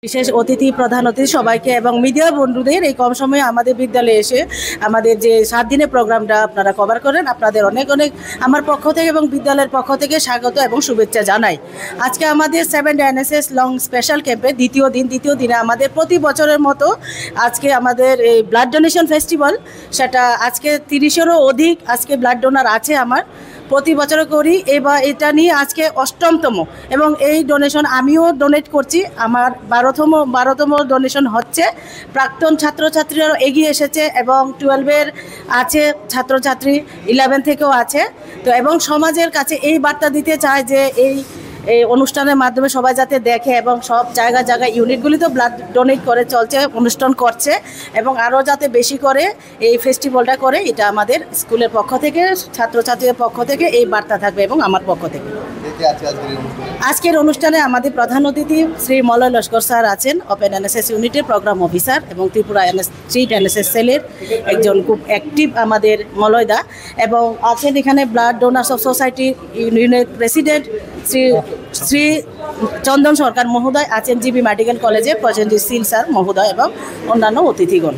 বিশেষ অতিথি, প্রধান অতিথি সবাইকে এবং মিডিয়া বন্ধুদের এই কম সময়ে আমাদের বিদ্যালয়ে এসে আমাদের যে 7 দিনের প্রোগ্রামটা আপনারা কভার করেন, আপনাদের অনেক অনেক আমার পক্ষ থেকে এবং বিদ্যালয়ের পক্ষ থেকে স্বাগত এবং শুভেচ্ছা জানাই। আজকে আমাদের 7 এনএসএস লং স্পেশাল ক্যাম্পে দ্বিতীয় দিনে আমাদের প্রতি বছরের মতো আজকে আমাদের এই ব্লাড ডোনেশন ফেস্টিভ্যাল, সেটা আজকে 30-এরও অধিক আজকে ব্লাড ডোনার আছে আমার, প্রতি বছর করি। এবার এটা নিয়ে আজকে 8তম এবং এই ডোনেশন আমিও ডোনেট করছি। আমার 12তম ডোনেশন হচ্ছে। প্রাক্তন ছাত্রছাত্রীরাও এগিয়ে এসেছে এবং 12-এর আছে ছাত্রছাত্রী, 11 থেকেও আছে। তো এবং সমাজের কাছে এই বার্তা দিতে চায় যে এই অনুষ্ঠানের মাধ্যমে সবাই যাতে দেখে এবং সব জায়গায় ইউনিটগুলিতেও ব্লাড ডোনেট করে চলছে, অনুষ্ঠান করছে এবং আরও যাতে বেশি করে এই ফেস্টিভ্যালটা করে, এটা আমাদের স্কুলের পক্ষ থেকে, ছাত্রছাত্রীদের পক্ষ থেকে এই বার্তা থাকবে এবং আমার পক্ষ থেকে। আজকের অনুষ্ঠানে আমাদের প্রধান অতিথি শ্রী মলয় লস্কর স্যার আছেন, ওপেন এনএসএস ইউনিটের প্রোগ্রাম অফিসার এবং ত্রিপুরা স্ট্রিট এনএসএস সেলের একজন খুব অ্যাক্টিভ আমাদের মলয়দা, এবং আছেন এখানে blood donors of society unit president Shri Chandan Sarkar মহোদয়, আছেন জিবি মেডিকেল কলেজে প্রসেনজিৎ শীল স্যার মহোদয় এবং অন্যান্য অতিথিগণ।